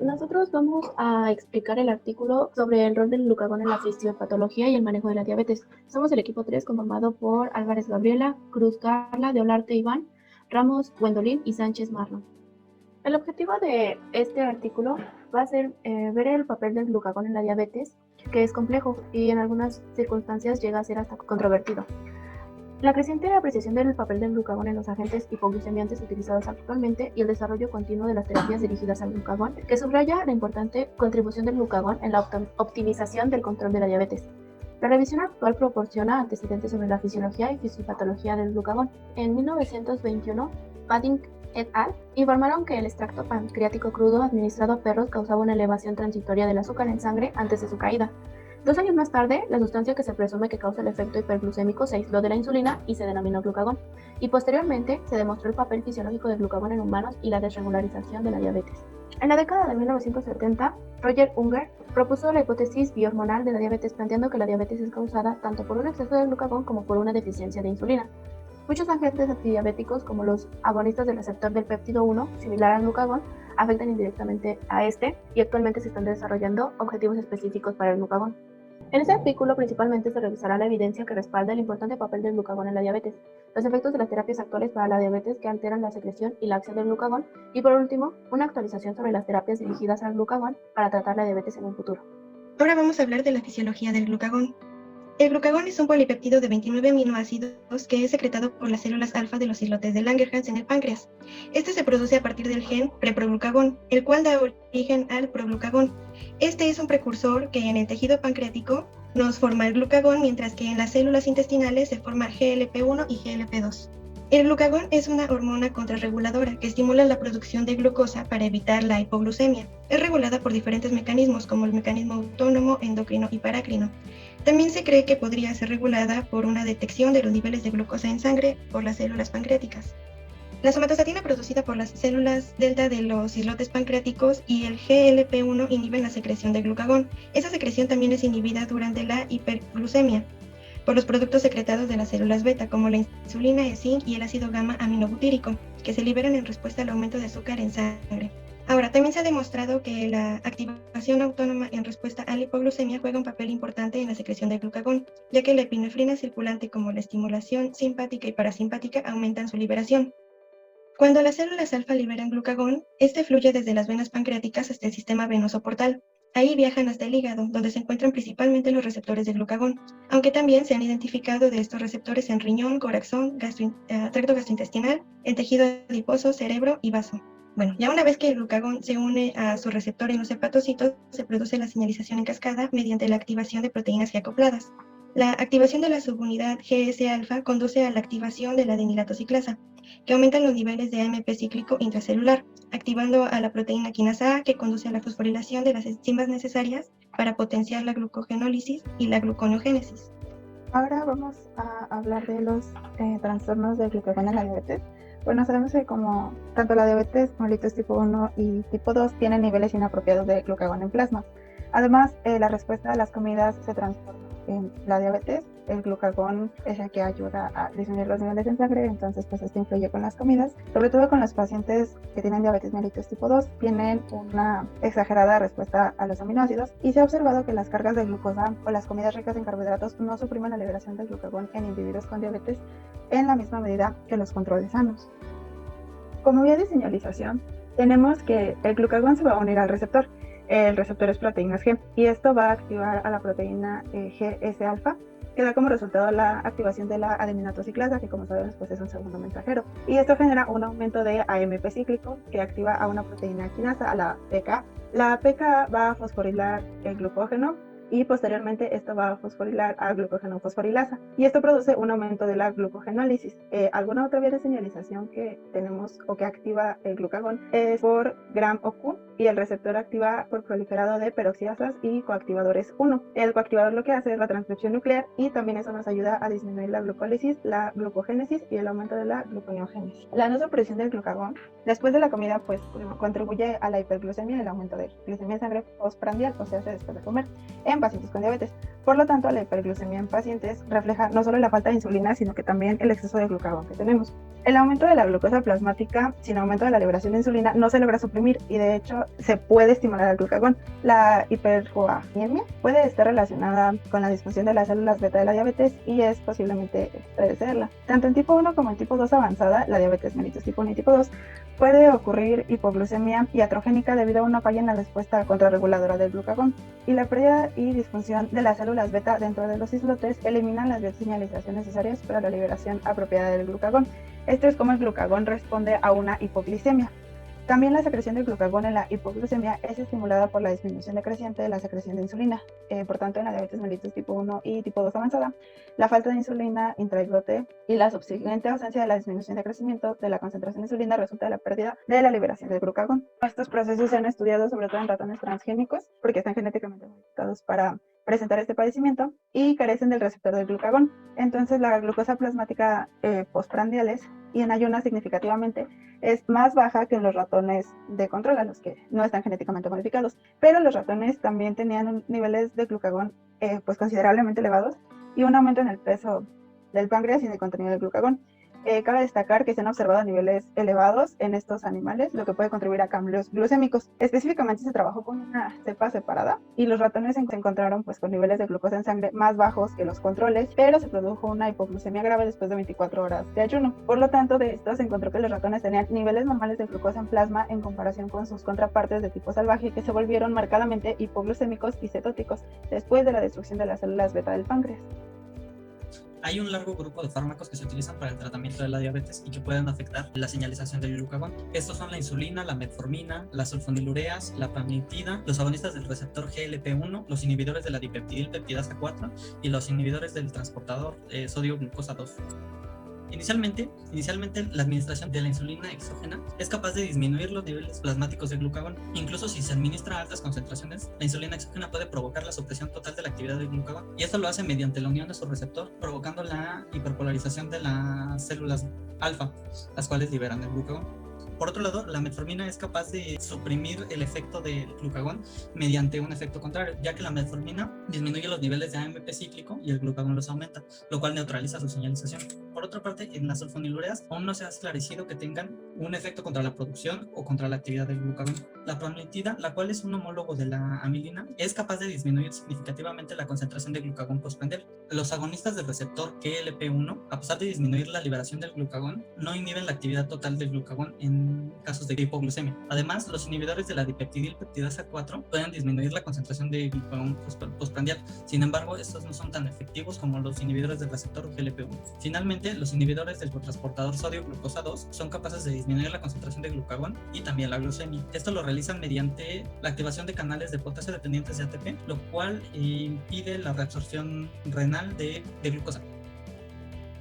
Nosotros vamos a explicar el artículo sobre el rol del glucagón en la fisiopatología y el manejo de la diabetes. Somos el equipo 3 conformado por Álvarez Gabriela, Cruz Carla, de Olarte Iván, Ramos Gwendolyn y Sánchez Marlon. El objetivo de este artículo va a ser ver el papel del glucagón en la diabetes, que es complejo y en algunas circunstancias llega a ser hasta controvertido. La creciente apreciación del papel del glucagón en los agentes hipoglucemiantes utilizados actualmente y el desarrollo continuo de las terapias dirigidas al glucagón, que subraya la importante contribución del glucagón en la optimización del control de la diabetes. La revisión actual proporciona antecedentes sobre la fisiología y fisiopatología del glucagón. En 1921, Padding et al. Informaron que el extracto pancreático crudo administrado a perros causaba una elevación transitoria del azúcar en sangre antes de su caída. 2 años más tarde, la sustancia que se presume que causa el efecto hiperglucémico se aisló de la insulina y se denominó glucagón, y posteriormente se demostró el papel fisiológico del glucagón en humanos y la desregularización de la diabetes. En la década de 1970, Roger Unger propuso la hipótesis biohormonal de la diabetes, planteando que la diabetes es causada tanto por un exceso de glucagón como por una deficiencia de insulina. Muchos agentes antidiabéticos, como los agonistas del receptor del péptido 1, similar al glucagón, afectan indirectamente a este, y actualmente se están desarrollando objetivos específicos para el glucagón. En este artículo principalmente se revisará la evidencia que respalda el importante papel del glucagón en la diabetes, los efectos de las terapias actuales para la diabetes que alteran la secreción y la acción del glucagón, y por último, una actualización sobre las terapias dirigidas al glucagón para tratar la diabetes en un futuro. Ahora vamos a hablar de la fisiología del glucagón. El glucagón es un polipéptido de 29 aminoácidos que es secretado por las células alfa de los islotes de Langerhans en el páncreas. Este se produce a partir del gen preproglucagón, el cual da origen al proglucagón. Este es un precursor que en el tejido pancreático nos forma el glucagón, mientras que en las células intestinales se forma GLP-1 y GLP-2. El glucagón es una hormona contrarreguladora que estimula la producción de glucosa para evitar la hipoglucemia. Es regulada por diferentes mecanismos, como el mecanismo autónomo, endocrino y parácrino. También se cree que podría ser regulada por una detección de los niveles de glucosa en sangre por las células pancreáticas. La somatostatina producida por las células delta de los islotes pancreáticos y el GLP-1 inhiben la secreción de glucagón. Esa secreción también es inhibida durante la hiperglucemia por los productos secretados de las células beta, como la insulina, el zinc y el ácido gamma aminobutírico, que se liberan en respuesta al aumento de azúcar en sangre. Ahora, también se ha demostrado que la activación autónoma en respuesta a la hipoglucemia juega un papel importante en la secreción de glucagón, ya que la epinefrina circulante, como la estimulación simpática y parasimpática, aumentan su liberación. Cuando las células alfa liberan glucagón, este fluye desde las venas pancreáticas hasta el sistema venoso portal. Ahí viajan hasta el hígado, donde se encuentran principalmente los receptores de glucagón, aunque también se han identificado de estos receptores en riñón, corazón, tracto gastrointestinal, en tejido adiposo, cerebro y vaso. Bueno, ya una vez que el glucagón se une a su receptor en los hepatocitos, se produce la señalización en cascada mediante la activación de proteínas G acopladas. La activación de la subunidad GS-alfa conduce a la activación de la adenilatociclasa, que aumentan los niveles de AMP cíclico intracelular, activando a la proteína quinasa A, que conduce a la fosforilación de las enzimas necesarias para potenciar la glucogenólisis y la gluconeogénesis. Ahora vamos a hablar de los trastornos del glucagón en la diabetes. Bueno, sabemos que como tanto la diabetes mellitus tipo 1 y tipo 2 tienen niveles inapropiados de glucagón en plasma. Además, la respuesta a las comidas se transforma en la diabetes. El glucagón es el que ayuda a disminuir los niveles en sangre, entonces pues esto influye con las comidas. Sobre todo con los pacientes que tienen diabetes mellitus tipo 2, tienen una exagerada respuesta a los aminoácidos y se ha observado que las cargas de glucosa o las comidas ricas en carbohidratos no suprimen la liberación del glucagón en individuos con diabetes en la misma medida que los controles sanos. Como vía de señalización, tenemos que el glucagón se va a unir al receptor. El receptor es proteínas G y esto va a activar a la proteína GS-alfa, que da como resultado la activación de la adeninatociclasa, que como sabemos pues es un segundo mensajero. Y esto genera un aumento de AMP cíclico que activa a una proteína quinasa, a la PK. La PK va a fosforilar el glucógeno y posteriormente esto va a fosforilar a glucógeno fosforilasa y esto produce un aumento de la glucogenólisis. Alguna otra vía de señalización que tenemos o que activa el glucagón es por Gram o Q y el receptor activa por proliferado de peroxidasas y coactivadores 1. El coactivador lo que hace es la transcripción nuclear y también eso nos ayuda a disminuir la glucólisis, la glucogénesis y el aumento de la gluconeogénesis. La no supresión del glucagón después de la comida pues contribuye a la hiperglucemia y el aumento de glucemia en sangre postprandial, o sea, después de comer. En en pacientes con diabetes. Por lo tanto, la hiperglucemia en pacientes refleja no solo la falta de insulina, sino que también el exceso de glucagón que tenemos. El aumento de la glucosa plasmática sin aumento de la liberación de insulina no se logra suprimir y de hecho se puede estimular el glucagón. La hiperglucemia puede estar relacionada con la disfunción de las células beta de la diabetes y es posiblemente predecerla. Tanto en tipo 1 como en tipo 2 avanzada, la diabetes mellitus tipo 1 y tipo 2, puede ocurrir hipoglucemia iatrogénica debido a una falla en la respuesta contrarreguladora del glucagón. Y la pérdida y disfunción de las células beta dentro de los islotes eliminan las bioseñalizaciones necesarias para la liberación apropiada del glucagón. Esto es como el glucagón responde a una hipoglicemia. También la secreción de glucagón en la hipoglucemia es estimulada por la disminución decreciente de la secreción de insulina. Por tanto, en la diabetes mellitus tipo 1 y tipo 2 avanzada, la falta de insulina intraislote y la subsiguiente ausencia de la disminución de crecimiento de la concentración de insulina resulta de la pérdida de la liberación del glucagón. Estos procesos se han estudiado sobre todo en ratones transgénicos porque están genéticamente modificados para presentar este padecimiento y carecen del receptor del glucagón. Entonces, la glucosa plasmática postprandiales y en ayunas significativamente es más baja que en los ratones de control, a los que no están genéticamente modificados. Pero los ratones también tenían niveles de glucagón pues considerablemente elevados y un aumento en el peso del páncreas y en el contenido del glucagón. Cabe destacar que se han observado niveles elevados en estos animales, lo que puede contribuir a cambios glucémicos. Específicamente se trabajó con una cepa separada y los ratones se encontraron pues, con niveles de glucosa en sangre más bajos que los controles, pero se produjo una hipoglucemia grave después de 24 horas de ayuno. Por lo tanto, de esto se encontró que los ratones tenían niveles normales de glucosa en plasma en comparación con sus contrapartes de tipo salvaje, que se volvieron marcadamente hipoglucémicos y cetóticos después de la destrucción de las células beta del páncreas. Hay un largo grupo de fármacos que se utilizan para el tratamiento de la diabetes y que pueden afectar la señalización del glucagón. Estos son la insulina, la metformina, las sulfonilureas, la pramiptida, los agonistas del receptor GLP-1, los inhibidores de la dipeptidilpeptidasa 4 y los inhibidores del transportador sodio-glucosa 2. Inicialmente, la administración de la insulina exógena es capaz de disminuir los niveles plasmáticos de glucagón. Incluso si se administra a altas concentraciones, la insulina exógena puede provocar la supresión total de la actividad del glucagón, y esto lo hace mediante la unión de su receptor, provocando la hiperpolarización de las células alfa, las cuales liberan el glucagón. Por otro lado, la metformina es capaz de suprimir el efecto del glucagón mediante un efecto contrario, ya que la metformina disminuye los niveles de AMP cíclico y el glucagón los aumenta, lo cual neutraliza su señalización. Por otra parte, en las sulfonilureas aún no se ha esclarecido que tengan un efecto contra la producción o contra la actividad del glucagón. La pramiptida, la cual es un homólogo de la amilina, es capaz de disminuir significativamente la concentración de glucagón postprandial. Los agonistas del receptor GLP-1, a pesar de disminuir la liberación del glucagón, no inhiben la actividad total del glucagón en casos de hipoglucemia. Además, los inhibidores de la dipeptidilpeptidasa 4 pueden disminuir la concentración de glucagón postprandial. Sin embargo, estos no son tan efectivos como los inhibidores del receptor GLP-1. Finalmente, los inhibidores del cotransportador sodio-glucosa 2 son capaces de disminuir la concentración de glucagón y también la glucemia. Esto lo realizan mediante la activación de canales de potasio dependientes de ATP, lo cual impide la reabsorción renal de glucosa.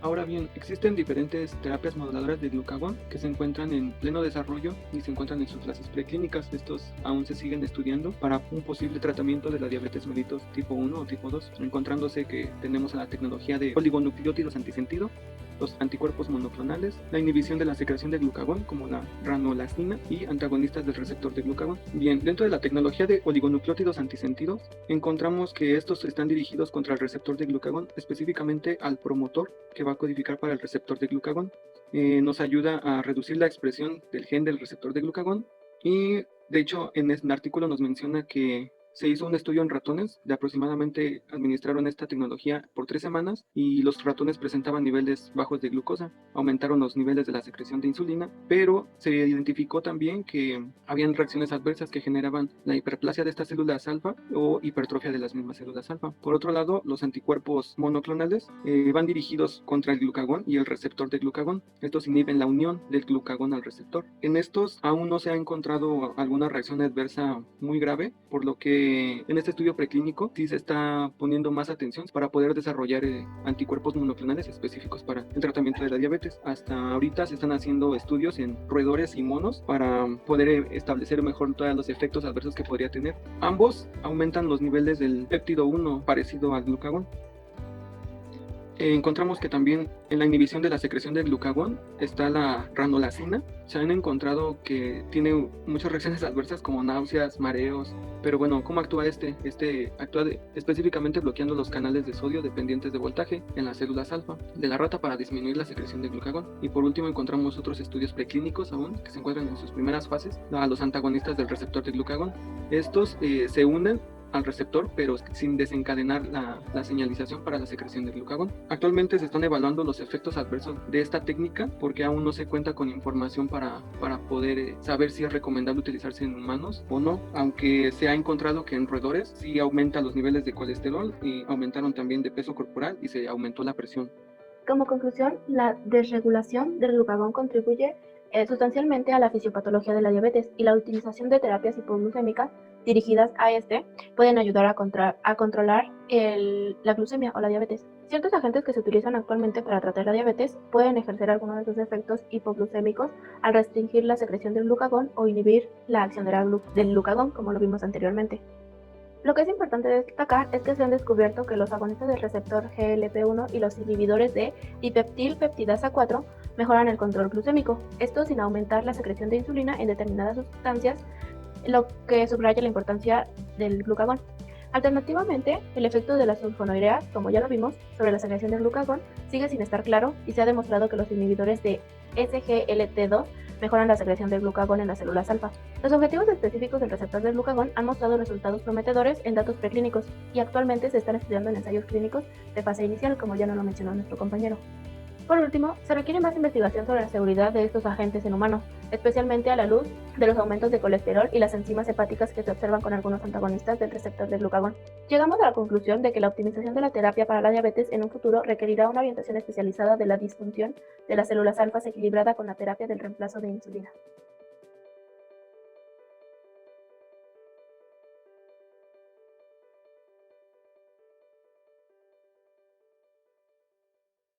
Ahora bien, existen diferentes terapias moduladoras de glucagón que se encuentran en pleno desarrollo y se encuentran en sus fases preclínicas. Estos aún se siguen estudiando para un posible tratamiento de la diabetes mellitus tipo 1 o tipo 2, encontrándose que tenemos la tecnología de oligonucleótidos antisentido, los anticuerpos monoclonales, la inhibición de la secreción de glucagón como la ranolazina y antagonistas del receptor de glucagón. Bien, dentro de la tecnología de oligonucleótidos antisentidos, encontramos que estos están dirigidos contra el receptor de glucagón, específicamente al promotor que va a codificar para el receptor de glucagón. Nos ayuda a reducir la expresión del gen del receptor de glucagón y de hecho en este artículo nos menciona que se hizo un estudio en ratones, de aproximadamente administraron esta tecnología por 3 semanas y los ratones presentaban niveles bajos de glucosa, aumentaron los niveles de la secreción de insulina, pero se identificó también que habían reacciones adversas que generaban la hiperplasia de estas células alfa o hipertrofia de las mismas células alfa. Por otro lado, los anticuerpos monoclonales van dirigidos contra el glucagón y el receptor de glucagón. Estos inhiben la unión del glucagón al receptor. En estos aún no se ha encontrado alguna reacción adversa muy grave, por lo que en este estudio preclínico sí se está poniendo más atención para poder desarrollar anticuerpos monoclonales específicos para el tratamiento de la diabetes. Hasta ahorita se están haciendo estudios en roedores y monos para poder establecer mejor todos los efectos adversos que podría tener. Ambos aumentan los niveles del péptido 1 parecido al glucagón. Encontramos que también en la inhibición de la secreción del glucagón está la ranolacina. Se han encontrado que tiene muchas reacciones adversas como náuseas, mareos, pero bueno, ¿cómo actúa este? Este actúa específicamente bloqueando los canales de sodio dependientes de voltaje en las células alfa de la rata para disminuir la secreción de glucagón. Y por último encontramos otros estudios preclínicos aún que se encuentran en sus primeras fases a los antagonistas del receptor de glucagón. Estos se unen al receptor, pero sin desencadenar la señalización para la secreción de glucagón. Actualmente se están evaluando los efectos adversos de esta técnica porque aún no se cuenta con información para poder saber si es recomendable utilizarse en humanos o no, aunque se ha encontrado que en roedores sí aumenta los niveles de colesterol y aumentaron también de peso corporal y se aumentó la presión. Como conclusión, la desregulación del glucagón contribuye sustancialmente a la fisiopatología de la diabetes y la utilización de terapias hipoglucémicas dirigidas a este pueden ayudar a controlar la glucemia o la diabetes. Ciertos agentes que se utilizan actualmente para tratar la diabetes pueden ejercer algunos de sus efectos hipoglucémicos al restringir la secreción del glucagón o inhibir la acción del glucagón, como lo vimos anteriormente. Lo que es importante destacar es que se han descubierto que los agonistas del receptor GLP-1 y los inhibidores de dipeptilpeptidasa 4 mejoran el control glucémico, esto sin aumentar la secreción de insulina en determinadas sustancias, lo que subraya la importancia del glucagón. Alternativamente, el efecto de las sulfonilureas, como ya lo vimos, sobre la secreción del glucagón sigue sin estar claro y se ha demostrado que los inhibidores de SGLT2 mejoran la secreción del glucagón en las células alfa. Los objetivos específicos del receptor del glucagón han mostrado resultados prometedores en datos preclínicos y actualmente se están estudiando en ensayos clínicos de fase inicial, como ya nos lo mencionó nuestro compañero. Por último, se requiere más investigación sobre la seguridad de estos agentes en humanos, especialmente a la luz de los aumentos de colesterol y las enzimas hepáticas que se observan con algunos antagonistas del receptor del glucagón. Llegamos a la conclusión de que la optimización de la terapia para la diabetes en un futuro requerirá una orientación especializada de la disfunción de las células alfas equilibrada con la terapia del reemplazo de insulina.